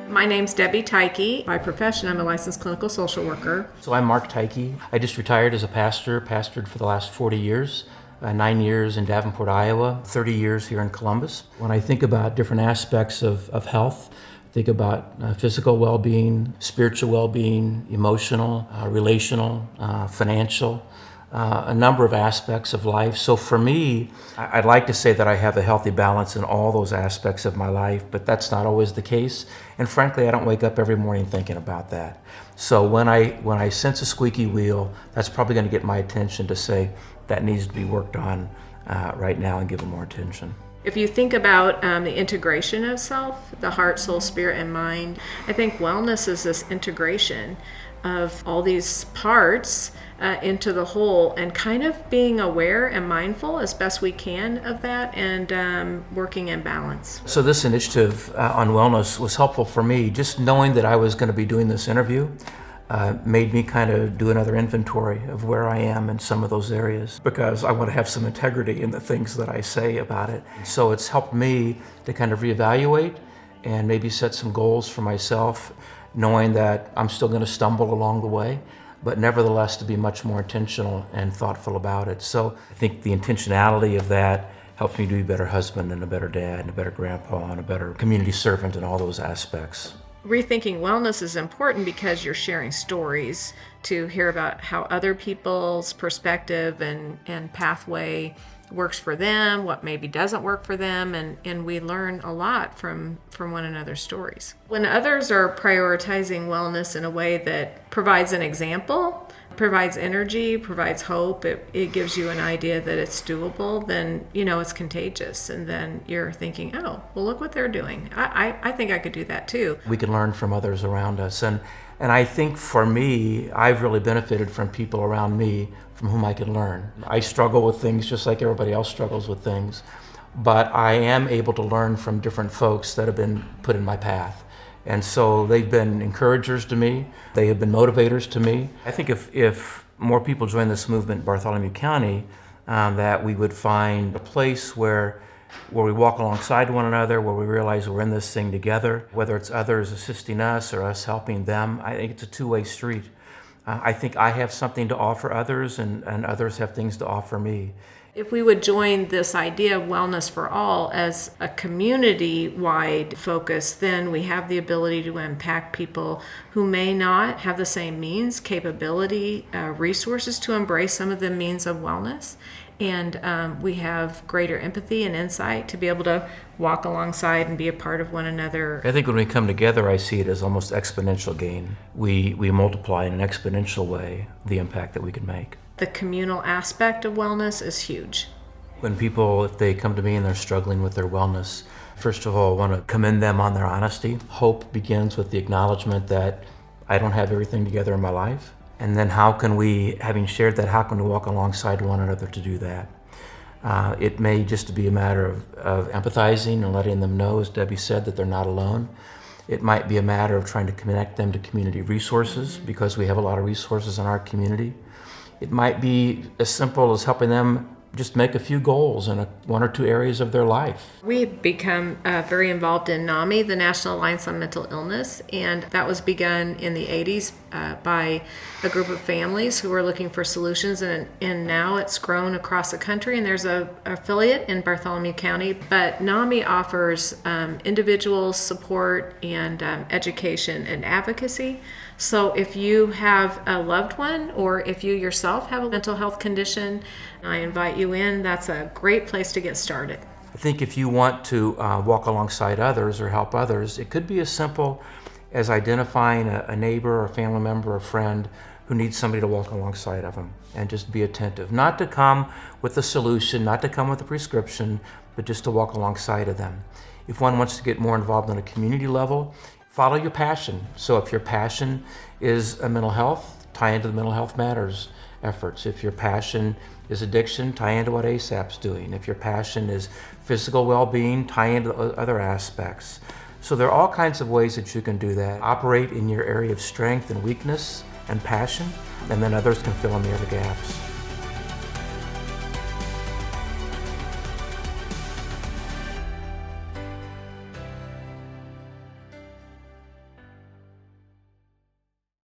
My name's Debbie Teike. By profession, I'm a licensed clinical social worker. So I'm Mark Teike. I just retired as a pastor, pastored for the last 40 years, 9 years in Davenport, Iowa, 30 years here in Columbus. When I think about different aspects of health, think about physical well-being, spiritual well-being, emotional, relational, financial, a number of aspects of life. So for me, I'd like to say that I have a healthy balance in all those aspects of my life, but that's not always the case. And frankly, I don't wake up every morning thinking about that. So when I sense a squeaky wheel, that's probably going to get my attention to say that needs to be worked on right now and given more attention. If you think about the integration of self, the heart, soul, spirit, and mind, I think wellness is this integration of all these parts into the whole, and kind of being aware and mindful as best we can of that, and working in balance. So this initiative on wellness was helpful for me. Just knowing that I was going to be doing this interview made me kind of do another inventory of where I am in some of those areas, because I want to have some integrity in the things that I say about it. So it's helped me to kind of reevaluate and maybe set some goals for myself, knowing that I'm still going to stumble along the way, but nevertheless to be much more intentional and thoughtful about it. So I think the intentionality of that helps me to be a better husband and a better dad and a better grandpa and a better community servant in all those aspects. Rethinking wellness is important because you're sharing stories to hear about how other people's perspective and pathway works for them, what maybe doesn't work for them, and we learn a lot from one another's stories. When others are prioritizing wellness in a way that provides an example, provides energy, provides hope, it gives you an idea that it's doable, then it's contagious, and then you're thinking, oh, well, look what they're doing. I think I could do that too. We can learn from others around us, and I think for me, I've really benefited from people around me from whom I can learn. I struggle with things just like everybody else struggles with things, but I am able to learn from different folks that have been put in my path. And so they've been encouragers to me. They have been motivators to me. I think if more people join this movement in Bartholomew County, that we would find a place where we walk alongside one another, where we realize we're in this thing together, whether it's others assisting us or us helping them. I think it's a two-way street. I think I have something to offer others, and others have things to offer me. If we would join this idea of wellness for all as a community-wide focus, then we have the ability to impact people who may not have the same means, capability, resources to embrace some of the means of wellness. And we have greater empathy and insight to be able to walk alongside and be a part of one another. I think when we come together, I see it as almost exponential gain. We multiply in an exponential way the impact that we can make. The communal aspect of wellness is huge. When people, if they come to me and they're struggling with their wellness, first of all, I want to commend them on their honesty. Hope begins with the acknowledgement that I don't have everything together in my life. And then how can we, having shared that, how can we walk alongside one another to do that? It may just be a matter of empathizing and letting them know, as Debbie said, that they're not alone. It might be a matter of trying to connect them to community resources, because we have a lot of resources in our community. It might be as simple as helping them just make a few goals in one or two areas of their life. We've become very involved in NAMI, the National Alliance on Mental Illness, and that was begun in the 80s by a group of families who were looking for solutions, and now it's grown across the country, and there's an affiliate in Bartholomew County. But NAMI offers individual support and education and advocacy. So if you have a loved one, or if you yourself have a mental health condition, I invite you in. That's a great place to get started. I think if you want to walk alongside others or help others, it could be as simple as identifying a neighbor or a family member or friend who needs somebody to walk alongside of them, and just be attentive. Not to come with a solution, not to come with a prescription, but just to walk alongside of them. If one wants to get more involved on a community level, follow your passion. So if your passion is mental health, tie into the Mental Health Matters efforts. If your passion is addiction, tie into what ASAP's doing. If your passion is physical well-being, tie into other aspects. So there are all kinds of ways that you can do that. Operate in your area of strength and weakness and passion, and then others can fill in the other gaps.